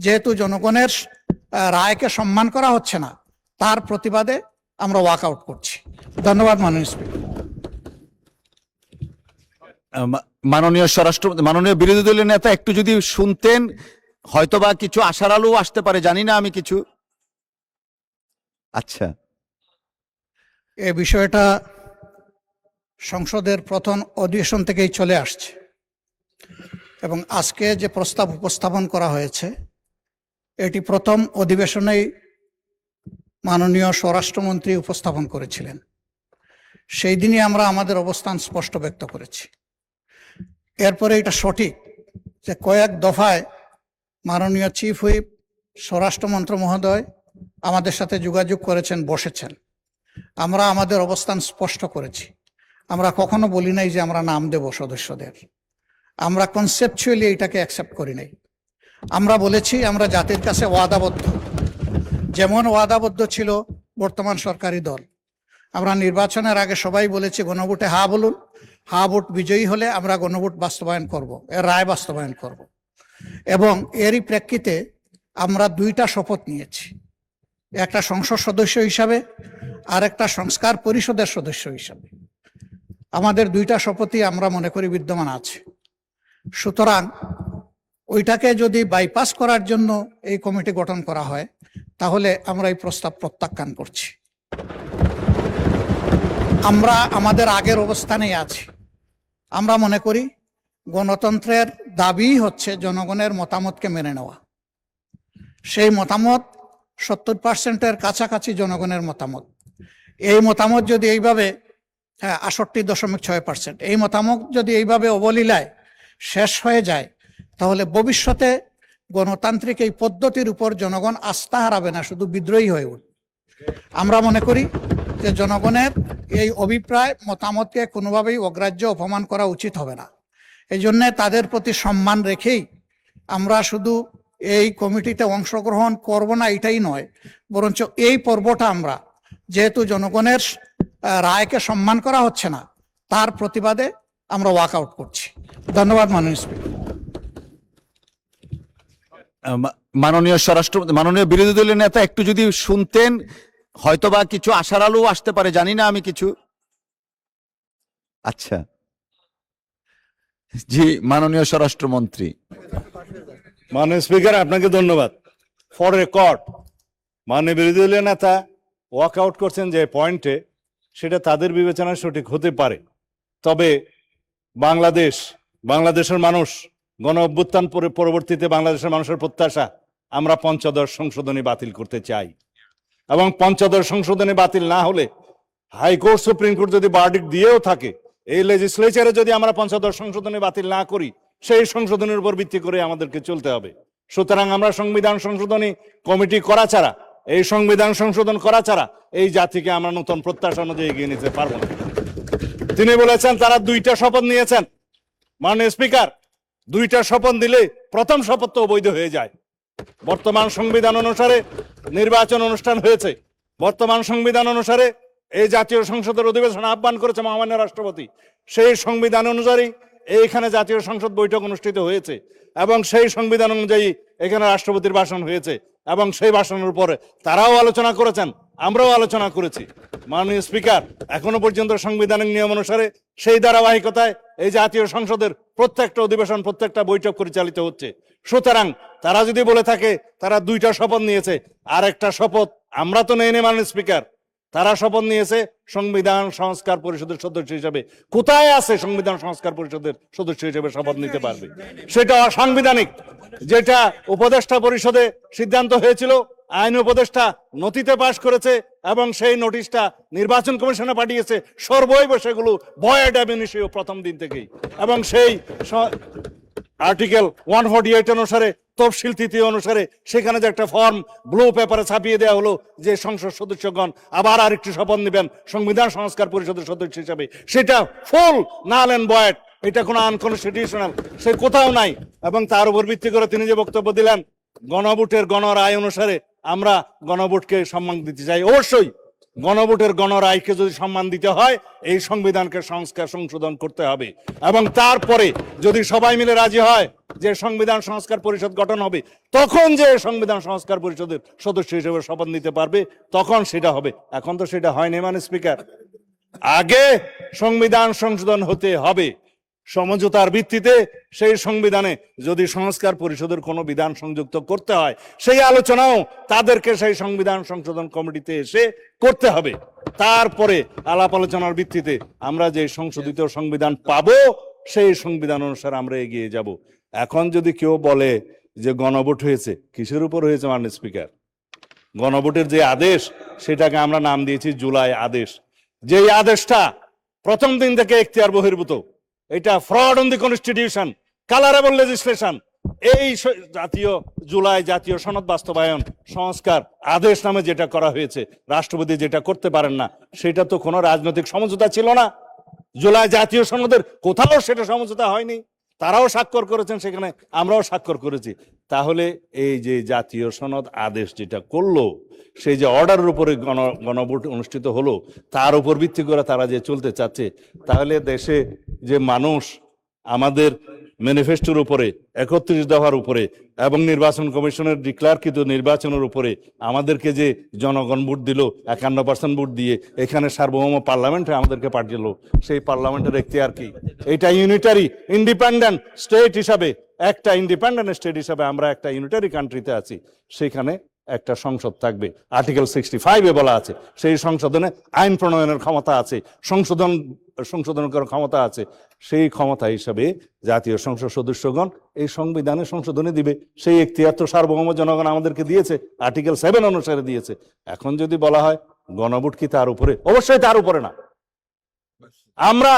যেহেতু জনগণের রায়কে সম্মান করা হচ্ছে না, তার প্রতিবাদে আমরা ওয়াকআউট করছি। ধন্যবাদ মাননীয় স্পিকার। মাননীয় বিরোধী দলীয় নেতা একটু যদি শুনতেন, হয়তোবা কিছু আশার আলো আসতে পারে, জানি না আমি কিছু। আচ্ছা, এই বিষয়টা সংসদের প্রথম অধিবেশন থেকেই চলে আসছে এবং আজকে যে প্রস্তাব উপস্থাপন করা হয়েছে এটি প্রথম অধিবেশনেই মাননীয় স্বরাষ্ট্রমন্ত্রী উপস্থাপন করেছিলেন। সেই দিনই আমরা আমাদের অবস্থান স্পষ্ট ব্যক্ত করেছি। এরপরে এটা সঠিক যে কয়েক দফায় মাননীয় চিফ হুইপ স্বরাষ্ট্রমন্ত্রী মহোদয় আমাদের সাথে যোগাযোগ করেছেন, বসেছেন। আমরা আমাদের অবস্থান স্পষ্ট করেছি। আমরা কখনো বলি নাই যে আমরা নাম দেব সদস্যদের। আমরা কনসেপচুয়ালি এটাকে অ্যাকসেপ্ট করি নাই। আমরা বলেছি আমরা জাতির কাছে ওয়াদাবদ্ধ, যেমন ওয়াদাবদ্ধ ছিল বর্তমান সরকারি দল। আমরা নির্বাচনের আগে সবাই বলেছি গণভোটে হা বলুন, হা ভোট বিজয়ী হলে আমরা গণভোট বাস্তবায়ন করব, এর রায় বাস্তবায়ন করব। এবং এরই প্রেক্ষিতে আমরা দুইটা শপথ নিয়েছি, একটা সংসদ সদস্য হিসাবে আর একটা সংস্কার পরিষদের সদস্য হিসাবে। আমাদের দুইটা শপথই আমরা মনে করি বিদ্যমান আছে। সুতরাং ওইটাকে যদি বাইপাস করার জন্য এই কমিটি গঠন করা হয় তাহলে আমরা এই প্রস্তাব প্রত্যাখ্যান করছি। আমরা আমাদের আগের অবস্থানেই আছি। আমরা মনে করি গণতন্ত্রের দাবি হচ্ছে জনগণের মতামতকে মেনে নেওয়া। সেই মতামত 70%-এর কাছাকাছি জনগণের মতামত। এই মতামত যদি এইভাবে 68.6%, এই মতামত যদি এইভাবে অবলীলায় শেষ হয়ে যায় তাহলে ভবিষ্যতে গণতান্ত্রিক এই পদ্ধতির উপর জনগণ আস্থা হারাবে না, শুধু বিদ্রোহী হয়ে উঠবে। আমরা মনে করি যে জনগণের এই অভিপ্রায় মতামতকে কোনোভাবেই অগ্রাহ্য অপমান করা উচিত হবে না। এই জন্যে তাদের প্রতি সম্মান রেখেই আমরা শুধু এই কমিটিতে অংশগ্রহণ করব না এটাই নয়, বরঞ্চ এই পর্বটা আমরা, যেহেতু জনগণের রায়কে সম্মান করা হচ্ছে না, তার প্রতিবাদে আমরা ওয়াকআউট করছি। ধন্যবাদ মাননীয় স্পিকার। মাননীয় বিরোধী দলীয় নেতা একটু যদি শুনতেন, হয়তোবা কিছু আশার আলো আসতে পারে, জানি না আমি কিছু। আচ্ছা, জি, মাননীয় স্বরাষ্ট্রমন্ত্রী। মাননীয় স্পিকার, আপনাকে ধন্যবাদ। ফর রেকর্ড, মাননীয় বিরোধী দলীয় নেতা ওয়াকআউট করছেন যে পয়েন্টে, সেটা তাদের বিবেচনায় সঠিক হতে পারে। তবে বাংলাদেশের মানুষ, গণ অভ্যুত্থান পরবর্তীতে বাংলাদেশের মানুষের প্রত্যাশা, আমরা পঞ্চদশ সংশোধনী বাতিল করতে চাই। এবং পঞ্চদশ সংশোধনী বাতিল না হলে হাইকোর্ট, সুপ্রিম কোর্ট যদি ভার্ডিক্ট দিয়েও থাকে, এই লেজিসলেচারে যদি আমরা পঞ্চদশ সংশোধনী বাতিল না করি, সেই সংশোধনের উপর ভিত্তি করে আমাদেরকে চলতে হবে। সুতরাং আমরা সংবিধান সংশোধনী কমিটি করা ছাড়া, এই সংবিধান সংশোধন করা ছাড়া এই জাতিকে আমরা নতুন প্রত্যাশা অনুযায়ী এগিয়ে নিতে পারবো না। তিনি বলেছেন তারা দুইটা শপথ নিয়েছেন। মাননীয় স্পিকার, দুইটা শপথ দিলে প্রথম শপথ তো অবৈধ হয়ে যায়। বর্তমান সংবিধান অনুসারে নির্বাচন অনুষ্ঠান হয়েছে, বর্তমান সংবিধান অনুসারে এই জাতীয় সংসদের অধিবেশন আহ্বান করেছে মহামান্য রাষ্ট্রপতি, সেই সংবিধান অনুযায়ী এইখানে জাতীয় সংসদ বৈঠক অনুষ্ঠিত হয়েছে এবং সেই সংবিধান অনুযায়ী এখানে রাষ্ট্রপতির ভাষণ হয়েছে এবং সেই ভাষণের উপরে তারাও আলোচনা করেছেন, আমরাও আলোচনা করেছি। মাননীয় স্পিকার, এখনো পর্যন্ত সাংবিধানিক নিয়ম অনুসারে সেই ধারাবাহিকতায় এই জাতীয় সংসদের প্রত্যেকটা অধিবেশন, প্রত্যেকটা বৈঠক পরিচালিত হচ্ছে। সুতরাং তারা যদি বলে থাকে তারা দুইটা শপথ নিয়েছে, আর একটা শপথ আমরা তো নেই মাননীয় স্পিকার, তারা শপথ নিয়েছে সংবিধান সংস্কার পরিষদের সদস্য হিসেবে। কোথায় আছে সংবিধান সংস্কার পরিষদের সদস্য হিসেবে শপথ নিতে পারবে? সেটা অসাংবিধানিক। যেটা উপদেষ্টা পরিষদে সিদ্ধান্ত হয়েছিল, আইন উপদেষ্টা নথিতে পাশ করেছে এবং সেই নোটিশটা নির্বাচন কমিশনে পাঠিয়েছে, সর্বৈব সেগুলো ভয়েড অ্যাব ইনিশিও প্রথম দিন থেকেই। এবং সেই আর্টিকেল 148 অনুসারে, তফসিল তৃতীয় অনুসারে সেখানে যে একটা ফর্ম ব্লু পেপারে ছাপিয়ে দেওয়া হলো যে সংসদ সদস্যগণ আবার আরেকটি শপথ নেবেন সংবিধান সংস্কার পরিষদের সদস্য হিসাবে, সেটা ফুল নাল এন্ড ভয়েড। এটা কোনো আনকনস্টিটিউশনাল, সে কোথাও নাই। এবং তার উপর ভিত্তি করে তিনি যে বক্তব্য দিলেন, গণভোটের গণরায় অনুসারে আমরা গণভোটকে সম্মান দিতে চাই। অবশ্যই গণভোটের গণরায়কে যদি সম্মান দিতে হয়, এই সংবিধানকে সংশোধন করতে হবে। এবং তারপরে যদি সবাই মিলে রাজি হয় যে সংবিধান সংস্কার পরিষদ গঠন হবে, তখন যে সংবিধান সংস্কার পরিষদের সদস্য হিসেবে শপথ নিতে পারবে, তখন সেটা হবে। এখন তো সেটা হয়নি, মানে স্পিকার। আগে সংবিধান সংশোধন হতে হবে সমঝোতার ভিত্তিতে। সেই সংবিধানে যদি সংস্কার পরিষদের কোনো বিধান সংযুক্ত করতে হয়, সেই আলোচনাও তাদেরকে সেই সংবিধান সংশোধন কমিটিতে এসে করতে হবে। তারপরে আলাপ আলোচনার ভিত্তিতে আমরা যে সংশোধিত সংবিধান পাবো, সেই সংবিধান অনুসারে আমরা এগিয়ে যাব। এখন যদি কেউ বলে যে গণভোট হয়েছে, কিসের উপর হয়েছে মাননীয় স্পিকার? গণভোটের যে আদেশ, সেটাকে আমরা নাম দিয়েছি জুলাই আদেশ। যেই আদেশটা প্রথম দিন থেকে এখতিয়ার বহির্ভূত, এটা fraud on the constitution, colourable legislation. এই জুলাই জাতীয় সনদ বাস্তবায়ন সংস্কার আদেশ নামে যেটা করা হয়েছে, রাষ্ট্রপতি যেটা করতে পারেন না, সেটা তো কোনো রাজনৈতিক সমঝোতা ছিল না। জুলাই জাতীয় সনদের কোথাও সেটা সমঝোতা হয়নি। তারাও স্বাক্ষর করেছেন সেখানে, আমরাও স্বাক্ষর করেছি। তাহলে এই যে জাতীয় সনদ আদেশ যেটা করলো, সেই যে অর্ডারের উপরে গণভোট অনুষ্ঠিত হলো, তার উপর ভিত্তি করে তারা যে চলতে চাচ্ছে, তাহলে দেশে যে মানুষ আমাদের ম্যানিফেস্টোর উপরে, 31 দফার উপরে এবং নির্বাচন কমিশনের ডিক্লারকৃত নির্বাচনের উপরে আমাদেরকে যে জনগণ ভোট দিল, 51% ভোট দিয়ে এখানে সার্বভৌম পার্লামেন্টে আমাদেরকে পাঠিয়েছিল, সেই পার্লামেন্টের এখতিয়ার কি? এটা ইউনিটারি ইন্ডিপেন্ডেন্ট স্টেট হিসাবে, একটা ইন্ডিপেন্ডেন্ট স্টেট হিসাবে আমরা একটা ইউনিটারি কান্ট্রিতে আছি। সেখানে একটা সংসদ থাকবে, আর্টিকেল 65-এ বলা আছে। সেই সংশোধনে আইন প্রণয়নের ক্ষমতা আছে, সংশোধন করার ক্ষমতা আছে। সেই ক্ষমতা হিসাবে জাতীয় সংসদ সদস্যগণ এই সংবিধানে সংশোধনী দিবে। সেই এখতিয়ার তো সার্বভৌম জনগণ আমাদেরকে দিয়েছে, আর্টিকেল 7 অনুসারে দিয়েছে। এখন যদি বলা হয় গণভোট কি তার উপরে? অবশ্যই তার উপরে না। আমরা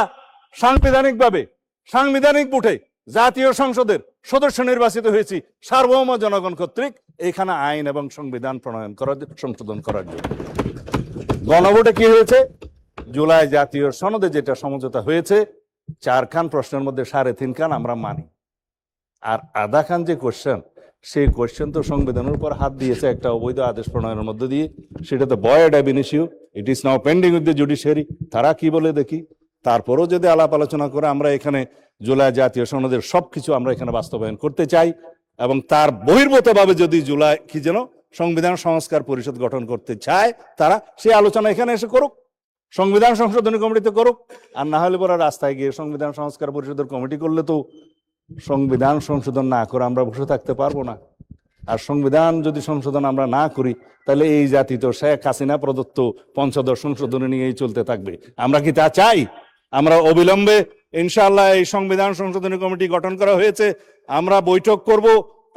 সাংবিধানিক ভোটে জাতীয় সংসদের সদস্য নির্বাচিত হয়েছি সার্বভৌম জনগণ কর্তৃক, এখানে আইন এবং সংবিধান প্রণয়ন করার, সংশোধন করার জন্য। গণভোটে কি হয়েছে? জুলাই জাতীয় সনদে যেটা সমঝোতা হয়েছে, 4 খান প্রশ্নের মধ্যে 3.5 খান আমরা মানি, আর আধা খান যে কোশ্চেন, সেই কোশ্চেন তো সংবিধানের উপর হাত দিয়েছে একটা অবৈধ আদেশ প্রণয়নের মধ্যে দিয়ে। সেটা তো void ab initio, it is now pending with the judiciary. তারা কি বলে দেখি। তারপরও যদি আলাপ আলোচনা করে আমরা এখানে জুলাই জাতীয় সনদের সবকিছু আমরা এখানে বাস্তবায়ন করতে চাই, এবং তার বহির্ভূতভাবে যদি জুলাই কি যেন সংবিধান সংস্কার পরিষদ গঠন করতে চায়, তারা সেই আলোচনা এখানে এসে করুক, সংবিধান সংশোধনী কমিটিতে করুক। আর না হলে পরে রাস্তায় গিয়ে সংবিধান সংস্কার পরিষদের কমিটি করলে তো সংবিধান সংশোধন না করে আমরা বসে থাকতে পারবো না। আর সংবিধান যদি সংশোধন আমরা না করি, তাহলে এই জাতি তো শেখ হাসিনা প্রদত্ত পঞ্চদশ সংশোধনী নিয়েই চলতে থাকবে। আমরা কি তা চাই? আমরা অবিলম্বে ইনশাআল্লাহ এই সংবিধান সংশোধনী কমিটি গঠন করা হয়েছে, আমরা বৈঠক করব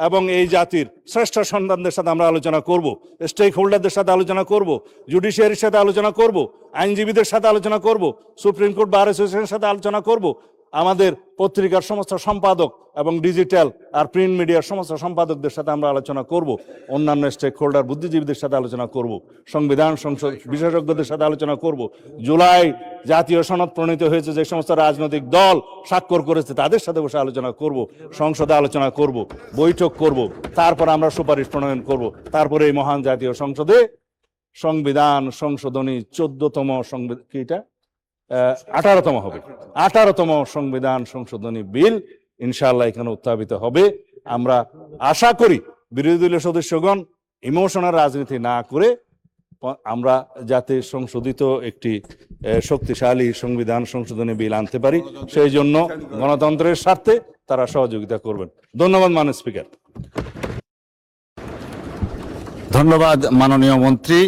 এবং এই জাতির শ্রেষ্ঠ সন্তানদের সাথে আমরা আলোচনা করব, স্টেক হোল্ডারদের সাথে আলোচনা করব, জুডিশিয়ারির সাথে আলোচনা করব, আইনজীবীদের সাথে আলোচনা করব, সুপ্রিম কোর্ট বার অ্যাসোসিয়েশনের সাথে আলোচনা করব, আমাদের পত্রিকার সমস্ত সম্পাদক এবং ডিজিটাল আর প্রিন্ট মিডিয়ার সমস্ত সম্পাদকদের সাথে আমরা আলোচনা করব, অন্যান্য স্টেক হোল্ডার বুদ্ধিজীবীদের সাথে আলোচনা করব, সংবিধান সংসদ বিশেষজ্ঞদের সাথে আলোচনা করব, জুলাই জাতীয় সনদ প্রণীত হয়েছে যে সমস্ত রাজনৈতিক দল স্বাক্ষর করেছে তাদের সাথে বসে আলোচনা করব, সংসদে আলোচনা করব, বৈঠক করব, তারপর আমরা সুপারিশ প্রণয়ন করব। তারপরে এই মহান জাতীয় সংসদে সংবিধান সংশোধনী 14তম সংবিধান, কি এটা 18তম হবে, 18তম সংবিধান সংশোধনী বিল ইনশাআল্লাহ এখানে উত্থাপিত হবে। আমরা আশা করি বিরোধী দলীয় সদস্যগণ ইমোশনাল রাজনীতি না করে আমরা যাতে সংশোধিত একটি শক্তিশালী সংবিধান সংশোধনী বিল আনতে পারি, সেই জন্য গণতন্ত্রের স্বার্থে তারা সহযোগিতা করবেন। ধন্যবাদ মাননীয় স্পিকার। ধন্যবাদ মাননীয় মন্ত্রী।